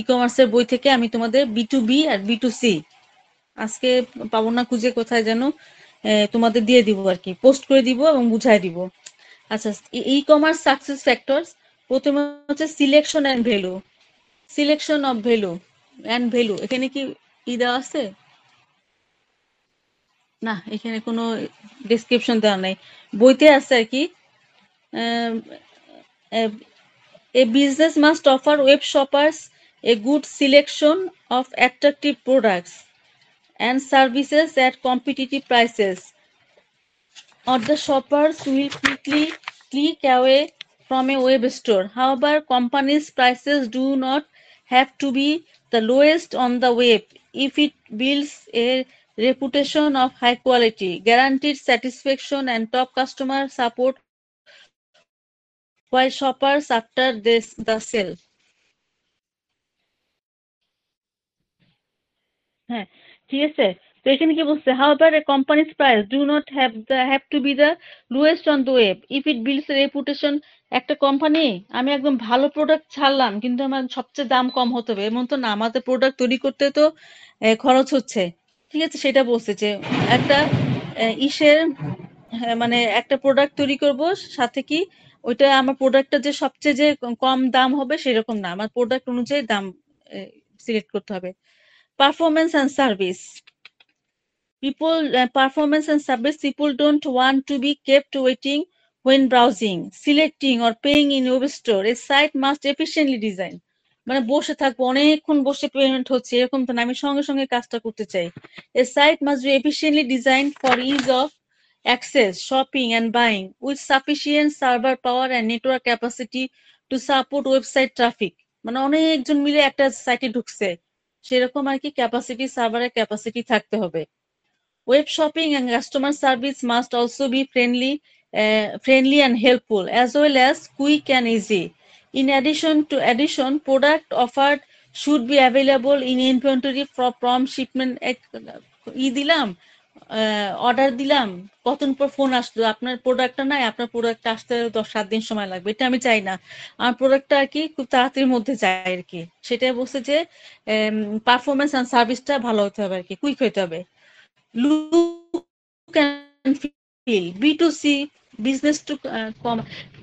ই কমার্সের বই থেকে আমি তোমাদের B2B আর B2C আজকে পাবো না খুঁজে, কোথায় যেন তোমাদের দিয়ে দিব আর কি, পোস্ট করে দিব এবং বুঝাই দিব। আচ্ছা, ই কমার্স সাকসেস ফ্যাক্টরস। প্রথমে হচ্ছে selection and value, selection of value and value. এখানে কি দেওয়া আছে? না, এখানে কোনো ডেসক্রিপশন দেওয়া নাই, বইতে আছে আর কি। A business must offer web shoppers a good selection of attractive products and services at competitive prices, or the shoppers will quickly click away from a web store. However, companies' prices do not have to be the lowest on the web if it builds a reputation of high quality, guaranteed satisfaction, and top customer support while shoppers after the sale. হ্যাঁ, ঠিক আছে। তো এখানে কি বলছে? However, a company's price do not have to be the lowest on the web if it builds a reputation. একটা company, আমি একদম ভালো প্রোডাক্ট ছাড়লাম কিন্তু আমার সবচেয়ে দাম কম হতে হবে এমন তো না, আমাদের প্রোডাক্ট তৈরি করতে তো খরচ হচ্ছে। ঠিক আছে, সেটা বলছে যে একটা ইসের, হ্যাঁ, মানে একটা প্রোডাক্ট তৈরি করব, সাথে কি ওইটা আমার প্রোডাক্টটা যে সবচেয়ে যে কম দাম হবে সেরকম না, আমার প্রোডাক্ট অনুযায়ী দাম সিলেক্ট করতে হবে। Performance and service. Performance and service, people don't want to be kept waiting when browsing, selecting or paying in web store. A site must efficiently design. মানে বসে থাকবো অনেকক্ষণ বসে পেমেন্ট হচ্ছে এরকম তো না, আমি সঙ্গে সঙ্গে কাজটা করতে চাই। A site must be efficiently designed for ease of access, shopping and buying with sufficient server power and network capacity to support website traffic. মানে অনেকজন মিলে একটা সাইটে ঢুকছে, সেরকম আর কি ক্যাপাসিটি, সার্ভারের ক্যাপাসিটি থাকতে হবে। Web shopping and customer service must also be friendly and helpful, as well as quick and easy. In addition, product offered should be available in inventory for prompt shipment. দিলাম, order দিলাম, কতদিন পর phone আসলো আপনার প্রোডাক্টটা নাই, আপনার product আসতে 10-7 দিন সময় লাগবে, এটা আমি চাই না। আমার প্রোডাক্টটা আর কি খুব তাড়াতাড়ির মধ্যে চাই আর কি। সেটাই বলছে যে পারফরমেন্স অ্যান্ড সার্ভিসটা ভালো হতে হবে আর কি, কুইক হতে হবে। Look and feel, B2C, business to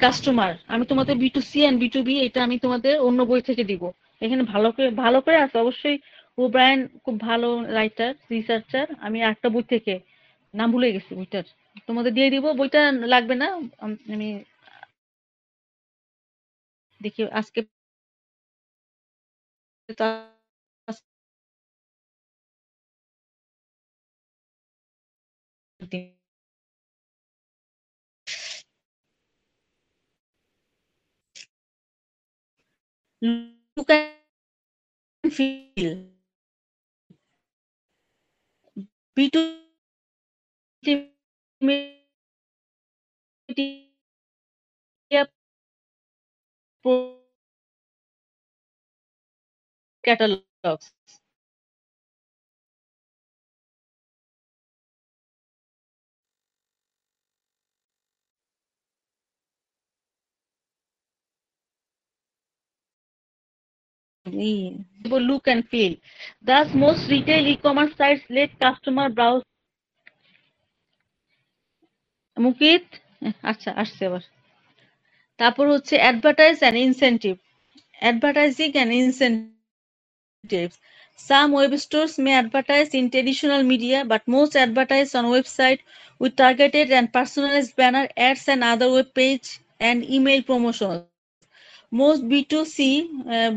customer. আমি তোমাদের B2C অ্যান্ড B2B এটা আমি তোমাদের অন্য বই থেকে দিব। এখানে ভালো করে আছে অবশ্যই। ওব্রায়ান খুব ভালো রাইটার, রিসার্চার। আমি একটা বই থেকে নাম ভুলে গেছি বইটার, তোমাদের দিয়ে দিব। বইটা লাগবে না, আমি দেখি আজকে look and feel, B2C media catalogs. Look and feel. Thus, most retail e-commerce sites let customer browse. Mukit, আচ্ছা আসছে আবার। তারপর হচ্ছে advertise and incentive, advertising and incentives. Some web stores may advertise in traditional media, but most advertise on website with targeted and personalized banner ads and other web page and email promotions. Most B2C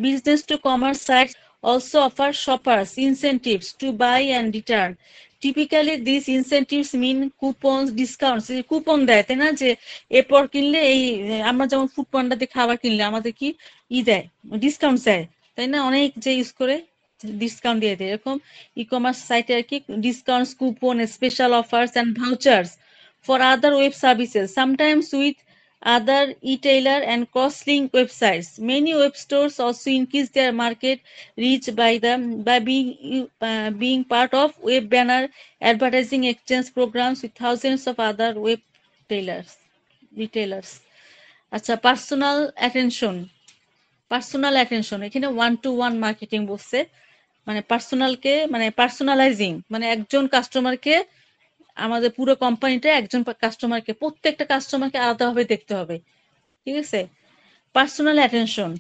business to commerce sites also offer shoppers incentives to buy and return. Typically, these incentives mean coupons, discounts. Coupon দেয় তাই না, যে এরপর কিনলে এই আমরা যেমন food পান্ডাতে খাবার কিনলে আমাদের কি দেয়, ডিসকাউন্ট দেয় তাই না, অনেক যে ইউজ করে ডিসকাউন্ট দিয়ে দেয়, এরকম ই কমার্স সাইটে আর কি discounts, coupon, special offers and vouchers for other web services, sometimes with other e-tailer and cross-link websites. Many web stores also increase their market reach by being part of web banner advertising exchange programs with thousands of other web retailers. আচ্ছা, personal attention এখানে 1-to-1 marketing বলছে। মানে পার্সোনালকে মানে পার্সোনালাইজিং, মানে একজন কাস্টমারকে, আমাদের পুরো কোম্পানিটা একজন কাস্টমারকে, প্রত্যেকটা কাস্টমারকে আলাদাভাবে দেখতে হবে, ঠিক আছে। Personal attention.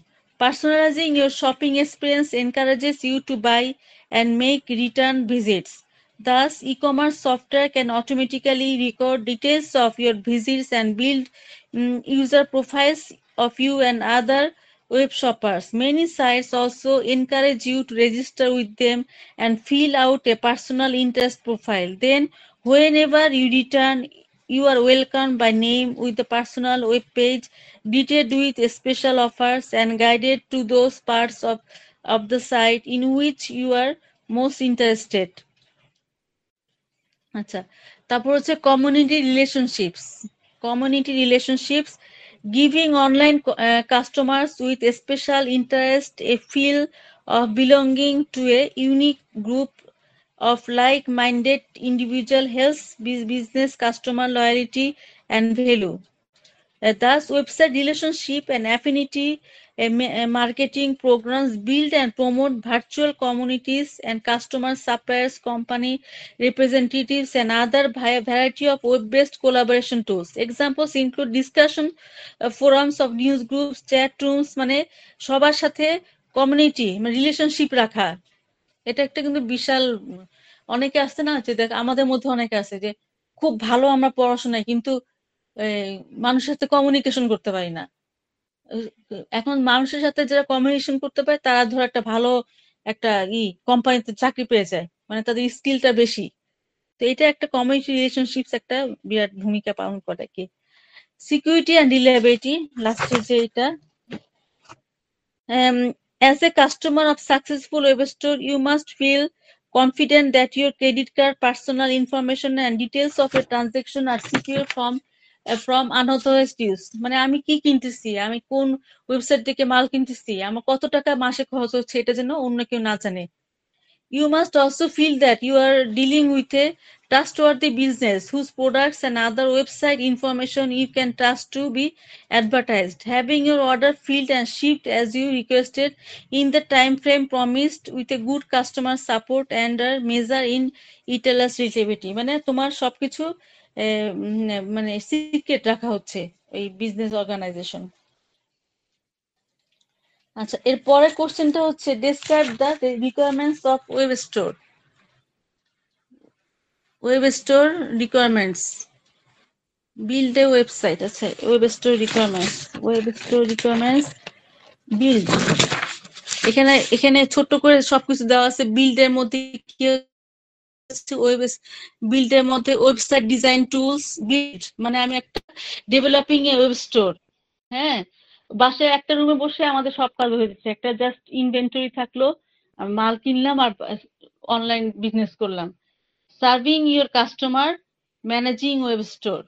Personalizing your shopping experience encourages you to buy and make return visits. Thus, e-commerce software can automatically record details of your visits and build user profiles of you and other web shoppers. Many sites also encourage you to register with them and fill out a personal interest profile. Then, whenever you return, you are welcomed by name with a personal web page greeted with special offers and guided to those parts of the site in which you are most interested. আচ্ছা, তারপর হচ্ছে community relationships, giving online customers with a special interest a feel of belonging to a unique group of like-minded individual helps business customer loyalty and value. Thus, website relationship and affinity marketing programs build and promote virtual communities and customer suppliers, company representatives, and other variety of web-based collaboration tools. Examples include discussion forums of news groups, chat rooms, মানে সবার সাথে community relationship রাখা, এটা একটা কিন্তু বিশাল অনেকে আসছে না, যে দেখ আমাদের মধ্যে অনেকে আছে যে খুব ভালো আমরা পড়াশোনায়, কিন্তু মানুষের সাথে কমিউনিকেশন করতে পারি না। আহ, এখন মানুষের সাথে যারা কমিউনিকেশন করতে পারে তারা ধর একটা ভালো একটা কোম্পানিতে চাকরি পেয়ে যায়, মানে তাদের স্কিলটা বেশি। তো এটা একটা কমিউনিটি রিলেশনশিপস একটা বিরাট ভূমিকা পালন করে কি। সিকিউরিটি অ্যান্ড রিলায়েবিলিটি, লাস্টে যে এটা, as a customer of successful web store, you must feel confident that your credit card, personal information, and details of your transaction are secure from unauthorized use. মানে আমি কি কিনতেছি, আমি কোন ওয়েবসাইট থেকে মাল কিনতেছি, আমার কত টাকা মাসে খরচ হচ্ছে, এটা যেন অন্য কেউ না জানে। You must also feel that you are dealing with a trustworthy business whose products and other website information you can trust to be advertised. Having your order filled and shipped as you requested in the time frame promised with a good customer support and a measure in retailers relativity. মানে তোমার সবকিছু মানে secret রাখা হচ্ছে এই business organisation. আচ্ছা, এর পরের কোশ্চেনটা হচ্ছে describe the requirements of web store. Web store requirements, build a website. আচ্ছা, ওয়েব স্টোর রিকোয়ারমেন্টস, বিল্ড। এখানে এখানে ছোট্ট করে সবকিছু দেওয়া আছে। বিল্ড এর মধ্যে কি হচ্ছে, বিল্ড এর মধ্যে ওয়েবসাইট ডিজাইন টুলস। বিল্ড মানে আমি একটা ডেভেলপিং এ ওয়েব স্টোর। হ্যাঁ, বাসায় একটা রুমে বসে আমাদের সব কাজ হয়ে যাচ্ছে, একটা জাস্ট ইনভেন্টরি থাকলো, মাল কিনলাম আর অনলাইন বিজনেস করলাম। Serving your customer, managing web store,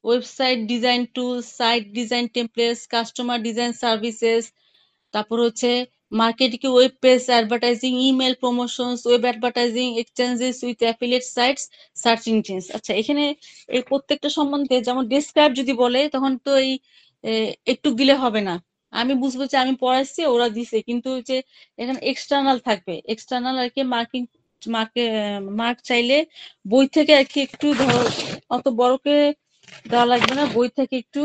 website design tools, site design templates, customer design services, তারপর হচ্ছে marketing, web page advertising, email promotions, web advertising, exchanges with affiliate sites, search engines. আচ্ছা, এখানে এই প্রত্যেকটা সম্বন্ধে যেমন describe যদি বলে তখন তো এই একটু দিলে হবে না। আমি বুঝবো যে আমি পড়াইছি, ওরা দিছে, কিন্তু যে এখানে এক্সটার্নাল থাকবে, এক্সটার্নাল আর কি মার্কিং, মার্ক চাইলে বই থেকে আর কি একটু ধরো অত বড়কে দেওয়া লাগবে না, বই থেকে একটু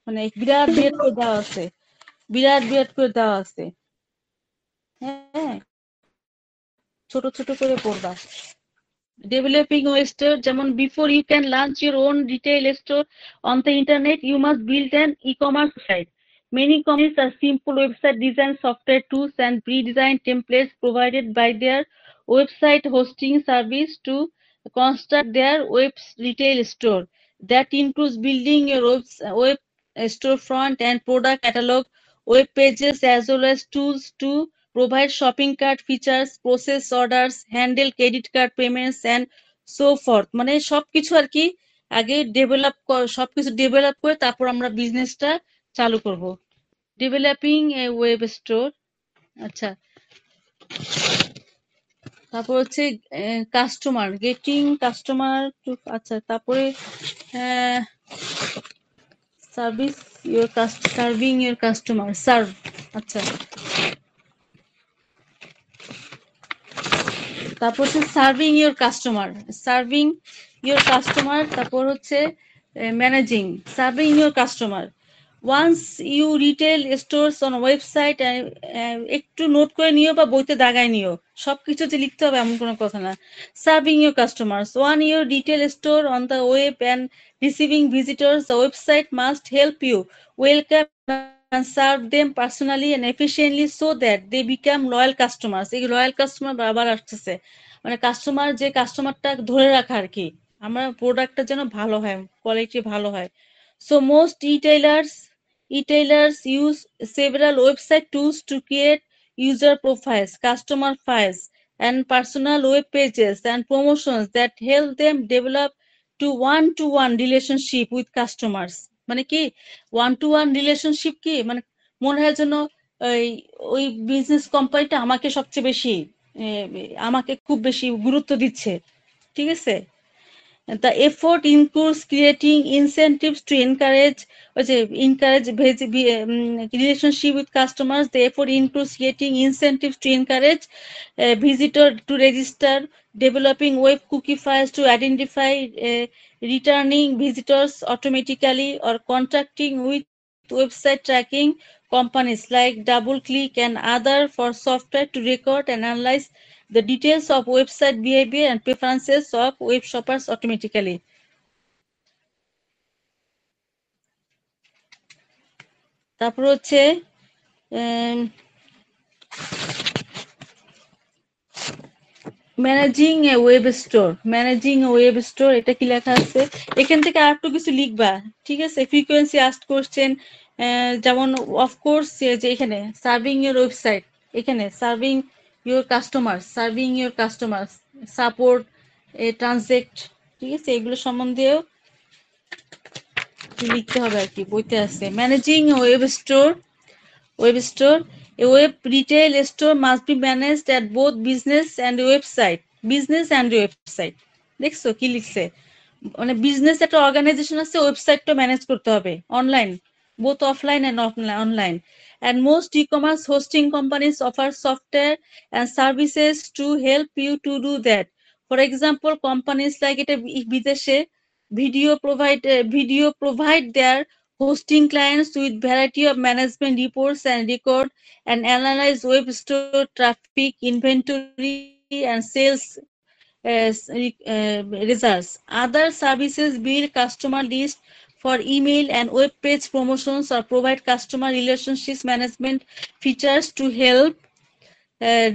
মানে বিরাট বিরাট করে দেওয়া আছে, বিরাট বিরাট করে দেওয়া আছে। হ্যাঁ, ছোট ছোট করে পড়বা। Developing a store, যেমন before you can launch your own retail store on the internet, you must build an e-commerce site. Many companies are simple website design software tools and pre-designed templates provided by their website hosting service to construct their web retail store. That includes building your web storefront and product catalog, web pages, as well as tools to provide shopping cart features, process orders, handle credit card payments and so forth. মানে সবকিছু আর কি আগে সবকিছু develop করে তারপর আমরা বিজনেসটা চালু করব। Developing a web store. আচ্ছা, তারপর হচ্ছে কাস্টমার, গেটিং কাস্টমার। আচ্ছা, তারপরে service your serving your customer, serve. আচ্ছা, তারপর হচ্ছে serving your customer, serving your customer. তারপর হচ্ছে managing, serving your customer. Once you retail stores on website, একটু নোট করে নিও বা বইতে দাগায় নিও, সবকিছু যে লিখতে হবে এমন কোনো কথা না। Serving your customers, one your retail store on the web and receiving visitors, the website must help you welcome and serve them personally and efficiently so that they become loyal customers. এই loyal customer বারবার আসতেছে, মানে customer, যে কাস্টমারটা ধরে রাখা আর কি, আমরা প্রোডাক্টটা যেন ভালো হয়, কোয়ালিটি ভালো হয়। So most retailers use several website tools to create user profiles, customer files, and personal web pages and promotions that help them develop to one relationship with customers. মানে কি ওয়ান টু ওয়ান রিলেশনশিপ, কি মানে মনে হয় যেন ওই ওই business কোম্পানিটা আমাকে সবচেয়ে বেশি আমাকে খুব বেশি গুরুত্ব দিচ্ছে, ঠিক আছে। The effort includes creating incentives to encourage relationship with customers. The effort includes creating incentives to encourage visitor to register, developing web cookie files to identify returning visitors automatically, or contracting with website tracking companies like DoubleClick and other for software to record and analyze the details of website behavior and preferences of web shoppers automatically. তারপর হচ্ছে managing এ web store এটা কি লেখা আছে এখান থেকে আর একটু কিছু লিখবা ঠিক আছে ফ্রিকোয়েন্সি আস্কড কোশ্চেন যেমন অফকোর্স যে এখানে সার্ভিং ইউর ওয়েবসাইট এখানে সার্ভিং ইউর কাস্টমার সাপোর্ট ট্রানজেক্ট ঠিক আছে এগুলো সম্বন্ধেও লিখতে হবে আর কি বইতে আছে managing web store a web retail store must be managed at both business and website দেখছো কি লিখছে মানে বিজনেস একটা অর্গানাইজেশন আছে ওয়েবসাইটটা ম্যানেজ করতে হবে online both offline and online and most e-commerce hosting companies offer software and services to help you to do that for example companies like এটা বিদেশে video provide their hosting clients with variety of management reports and record and analyze web store traffic, inventory, and sales results. Other services build customer list for email and web page promotions or provide customer relationships management features to help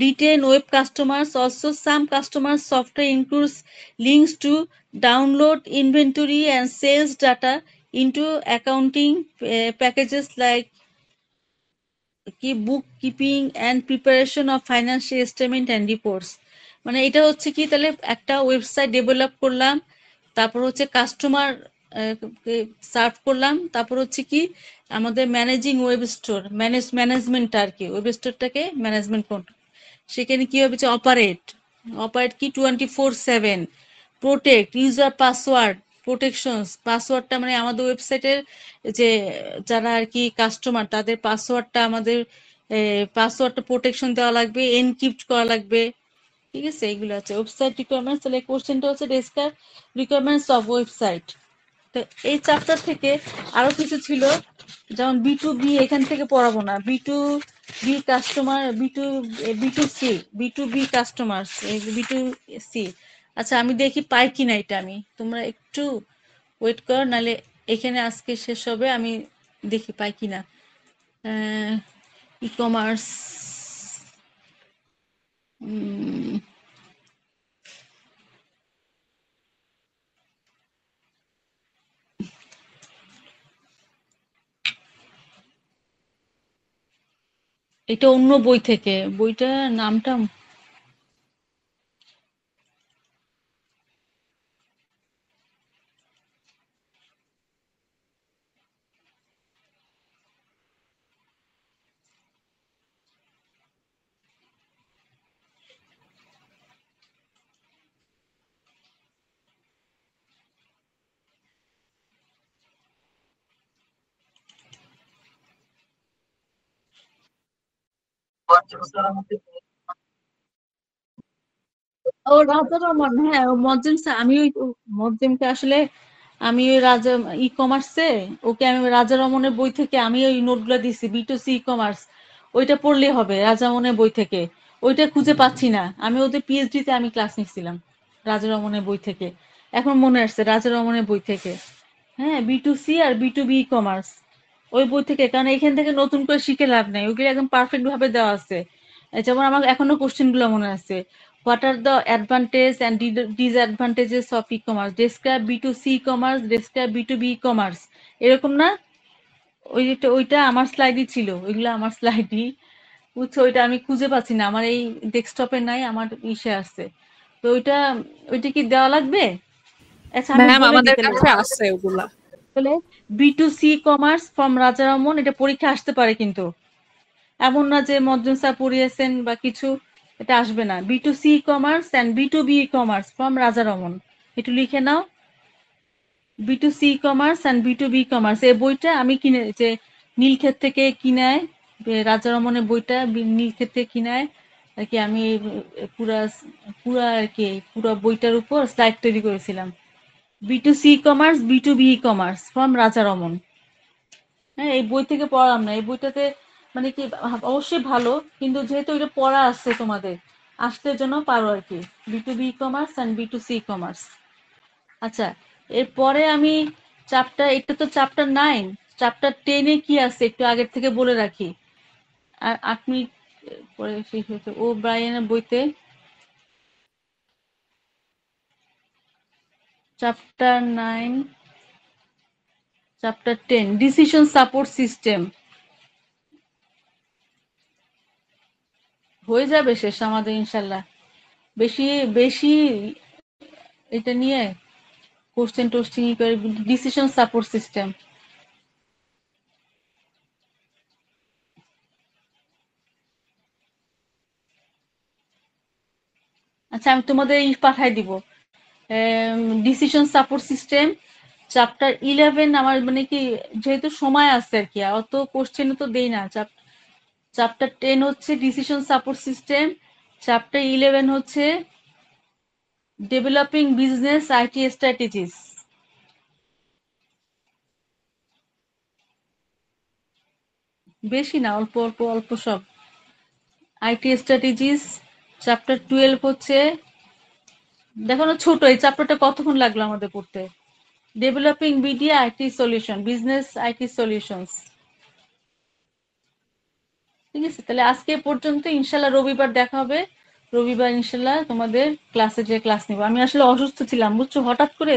retain web customers. Also, some customer software includes links to download inventory and sales data into accounting packages like bookkeeping and preparation of financial statement and reports মানে এটা হচ্ছে কি তাহলে একটা website develop করলাম তারপর হচ্ছে customer serve করলাম তারপর হচ্ছে কি আমাদের ম্যানেজিং ওয়েব স্টোর ম্যানেজমেন্ট আর কি ওয়েব স্টোরটাকে ম্যানেজমেন্ট সেখানে কি হবে যে অপারেট কি 24/7 প্রোটেক্ট ইউজার পাসওয়ার্ডটা মানে আমাদের ওয়েবসাইটের যে যারা আর কি কাস্টমার তাদের পাসওয়ার্ডটা প্রোটেকশন দেওয়া লাগবে এনক্রিপ্ট করা লাগবে ঠিক আছে এগুলো আছে ওয়েবসাইট রিকোয়ারমেন্টস তাহলে কোশ্চেনটা হচ্ছে ডেসক্রাইব রিকোয়ারমেন্টস অফ ওয়েবসাইট তো এই চ্যাপ্টার থেকে আরো কিছু ছিল যেমন বি এখান থেকে পড়াবো না B customer B to B customer B to C আচ্ছা আমি দেখি পাই কিনা এটা আমি তোমরা একটু ওয়েট কর নালে এখানে আজকে শেষ হবে আমি দেখি পাই কিনা ই কমার্স এটা অন্য বই থেকে বইটা নামটা ও রাজা রহমান হ্যাঁ ও মজ্জিম স্যার আমি ওই মজ্জিমকে আসলে আমি ওই রাজা ই কমার্সে ওকে আমি রাজা রমনের বই থেকে আমি ওই নোটগুলো দিছি বি2সি ই কমার্স ওইটা পড়লে হবে রাজা রমনের বই থেকে ওইটা খুঁজে পাচ্ছি না আমি ওদের পিএইচডি তে আমি ক্লাস নিচ্ছিলাম রাজা রমনের বই থেকে এখন মনে আসছে রাজা রমনের বই থেকে হ্যাঁ বি2সি আর বি2বি ই কমার্স ওই বই থেকে কারণ এখান থেকে নতুন করে শিখে লাভ নাই ওগুলো একদম পারফেক্ট ভাবে দেওয়া আছে যেমন আমার এখনো কোশ্চেন গুলো মনে আছে what are the advantage and disadvantages of e commerce describe B to C e commerce describe বি2বি ই কমার্স এরকম না ওইটা আমার স্লাইডই ছিল ওইগুলো আমার স্লাইডই বুঝছো ওইটা আমি খুঁজে পাচ্ছি না আমার এই ডেস্কটপে নাই আমার ইসে আছে তো ওইটা কি দেওয়া লাগবে আচ্ছা আমি ম্যাম বলে দিই আমাদের তাহলে কাছে আছে ওগুলা। তাহলে বি2সি কমার্স ফ্রম রাজারামন এটা পরীক্ষা আসতে পারে কিন্তু এমন না যে মজ্জুন স্যার পড়িয়েছেন বা কিছু এটা আসবে না বি2সি কমার্স অ্যান্ড বি2বি কমার্স ফ্রম রাজারমন একটু লিখে নাও বি2সি কমার্স অ্যান্ড বি2বি কমার্স এই বইটা আমি কিনে যে নীলক্ষেত থেকে কিনায় রাজারমনের বইটা নীলক্ষেত থেকে কিনায় আর কি আমি পুরা পুরা আর কি পুরো বইটার উপর স্লাইড তৈরি করেছিলাম বি2সি কমার্স বি2বি কমার্স ফ্রম রাজারমন হ্যাঁ এই বই থেকে পড়ালাম না এই বইটাতে মানে কি অবশ্যই ভালো, কিন্তু যেহেতু এটা পড়া আসছে তোমাদের, আসতে জন্য পারো আর কি, B2B commerce and B2C commerce. আচ্ছা, এরপরে আমি চ্যাপ্টার, এটা তো চ্যাপ্টার 9, চ্যাপ্টার 10-এ কি আছে একটু আগের থেকে বলে রাখি। আর 8 মিনিট পরে শেষ হয়েছে ও ব্রায়ানের বইতে। Chapter 9, chapter 10 decision support system, হয়ে যাবে শেষ আমাদের ইনশাল্লাহ। বেশি বেশি এটা নিয়ে কোশ্চেন টোশ্চেন করে, ডিসিশন সাপোর্ট সিস্টেম। আচ্ছা, আমি তোমাদের পাঠাই দিব ডিসিশন সাপোর্ট সিস্টেম চ্যাপ্টার 11। আমার মানে কি, যেহেতু সময় আছে আর কি, অত কোশ্চেন তো দেই না। চ্যাপ্টার 10 হচ্ছে ডিসিশন সাপোর্ট সিস্টেম, চ্যাপ্টার 11 হচ্ছে ডেভেলপিং বিজনেস আইটি স্ট্র্যাটেজিস। বেশি না, অল্প অল্প অল্প সব। আইটি স্ট্র্যাটেজিস চ্যাপ্টার 12 হচ্ছে, দেখো না ছোট, এই চ্যাপ্টারটা কতক্ষণ লাগলো আমাদের পড়তে। Developing BD IT solution, business IT solutions. ঠিক আছে, তাহলে আজকে এ পর্যন্ত, ইনশাল্লাহ রবিবার দেখা হবে। রবিবার ইনশাল্লাহ তোমাদের ক্লাসে যে ক্লাস নিব। আমি আসলে অসুস্থ ছিলাম বুঝছো, হঠাৎ করে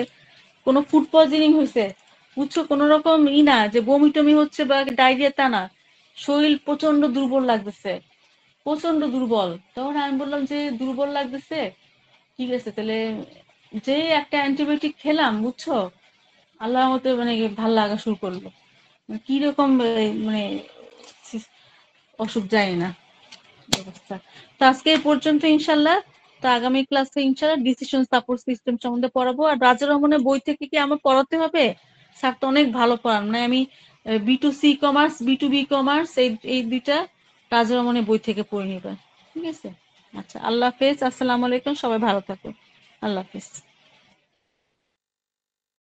কোনো ফুড পয়জনিং হয়েছে বুঝছো, কোনো রকম না যে বমি টমি হচ্ছে বা ডায়রিয়া, তা না, শরীর প্রচন্ড দুর্বল লাগতেছে, প্রচন্ড দুর্বল। তখন আমি বললাম যে দুর্বল লাগতেছে, ঠিক আছে তাহলে যে একটা অ্যান্টিবায়োটিক খেলাম বুঝছো, আল্লাহর মতে মানে ভাল লাগা শুরু করলো। কি রকম মানে অসুখ যায় না অবস্থা। তো আজকে এই পর্যন্ত ইনশাল্লাহ। তো আগামী ক্লাসে ইনশাল্লাহ ডিসিশন সাপোর্ট সিস্টেম সম্বন্ধে পড়াবো। আর রাজা রহমানের বই থেকে কি আমার পড়াতে হবে? স্যার তো অনেক ভালো পড়ান, মানে আমি B2C কমার্স, B2B কমার্স, এই এই দুইটা রাজা রহমানের বই থেকে পড়ে নিবে। ঠিক আছে, আচ্ছা, আল্লাহ হাফেজ, আসসালামু আলাইকুম, সবাই ভালো থাকো, আল্লাহ হাফেজ।